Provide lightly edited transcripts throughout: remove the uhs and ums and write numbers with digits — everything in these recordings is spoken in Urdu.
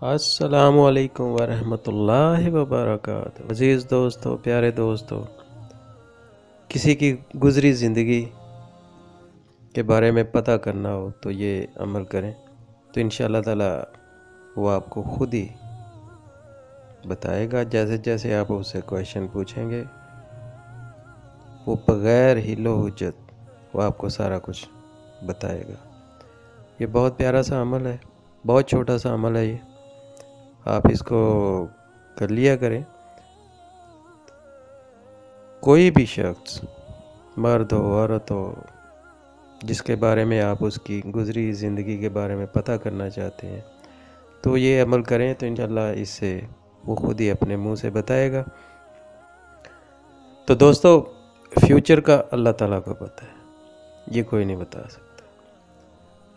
السلام علیکم ورحمۃ اللہ وبرکاتہ۔ عزیز دوستو، پیارے دوستو، کسی کی گزری زندگی کے بارے میں پتہ کرنا ہو تو یہ عمل کریں تو انشاءاللہ تعالی وہ آپ کو خود ہی بتائے گا۔ جیسے جیسے آپ اسے کویشچن پوچھیں گے وہ بغیر ہیل و حجت وہ آپ کو سارا کچھ بتائے گا۔ یہ بہت پیارا سا عمل ہے، بہت چھوٹا سا عمل ہے۔ یہ آپ اس کو کر لیا کریں۔ کوئی بھی شخص، مرد ہو عورت ہو، جس کے بارے میں آپ اس کی گزری زندگی کے بارے میں پتہ کرنا چاہتے ہیں تو یہ عمل کریں تو انشاءاللہ اس سے وہ خود ہی اپنے منہ سے بتائے گا۔ تو دوستو، فیوچر کا اللہ تعالیٰ کو پتہ ہے، یہ کوئی نہیں بتا سکتا۔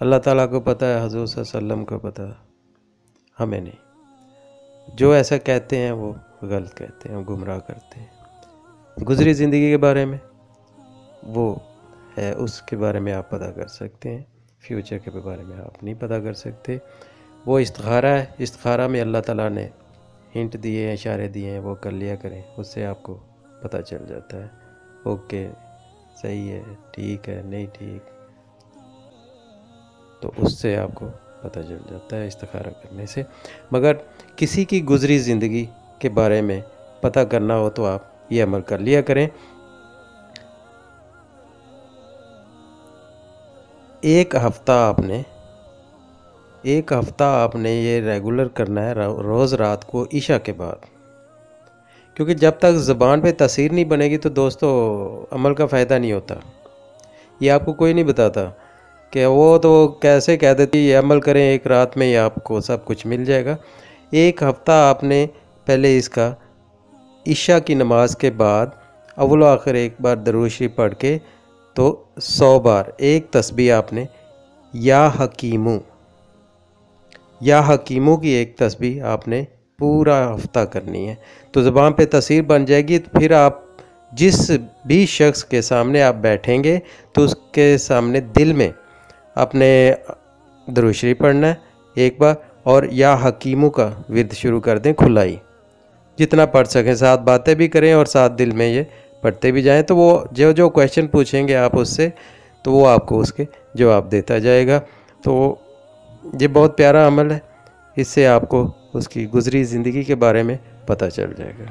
اللہ تعالیٰ کو پتہ ہے، حضور صلی اللہ علیہ وسلم کو پتہ ہے، ہمیں نہیں۔ جو ایسا کہتے ہیں وہ غلط کہتے ہیں، وہ گمراہ کرتے ہیں۔ گزری زندگی کے بارے میں وہ ہے، اس کے بارے میں آپ پتہ کر سکتے ہیں، فیوچر کے بارے میں آپ نہیں پتہ کر سکتے۔ وہ استخارہ ہے، استخارہ میں اللہ تعالیٰ نے ہنٹ دیے ہیں، اشارے دیے ہیں، وہ کر لیا کریں، اس سے آپ کو پتہ چل جاتا ہے۔ اوکے، صحیح ہے، ٹھیک ہے، نہیں ٹھیک، تو اس سے آپ کو پتہ چل جاتا ہے استخارہ کرنے سے۔ مگر کسی کی گزری زندگی کے بارے میں پتہ کرنا ہو تو آپ یہ عمل کر لیا کریں۔ ایک ہفتہ آپ نے یہ ریگولر کرنا ہے، روز رات کو عشاء کے بعد، کیونکہ جب تک زبان پہ تاثیر نہیں بنے گی تو دوستو عمل کا فائدہ نہیں ہوتا۔ یہ آپ کو کوئی نہیں بتاتا کہ وہ تو کیسے کہہ دیتی یہ عمل کریں ایک رات میں ہی آپ کو سب کچھ مل جائے گا۔ ایک ہفتہ آپ نے پہلے اس کا عشاء کی نماز کے بعد اول و آخر ایک بار درود شریف پڑھ کے تو 100 بار ایک تسبیح آپ نے یا حکیمو کی ایک تسبیح آپ نے پورا ہفتہ کرنی ہے، تو زبان پہ تاثیر بن جائے گی۔ پھر آپ جس بھی شخص کے سامنے آپ بیٹھیں گے تو اس کے سامنے دل میں اپنے درود شریف پڑھنا ہے ایک بار، اور یا حکیمو کا ورد شروع کر دیں کھلا ہی، جتنا پڑھ سکیں، ساتھ باتیں بھی کریں اور ساتھ دل میں یہ پڑھتے بھی جائیں۔ تو وہ جو کویشچن پوچھیں گے آپ اس سے تو وہ آپ کو اس کے جواب دیتا جائے گا۔ تو یہ بہت پیارا عمل ہے، اس سے آپ کو اس کی گزری زندگی کے بارے میں پتہ چل جائے گا۔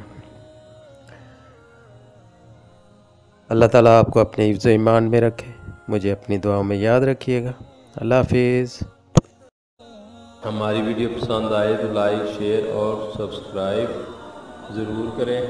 اللہ تعالیٰ آپ کو اپنے حفظ و ایمان میں رکھے، مجھے اپنی دعاؤں میں یاد رکھیے گا۔ اللہ حافظ۔ ہماری ویڈیو پسند آئے تو لائک، شیئر اور سبسکرائب ضرور کریں۔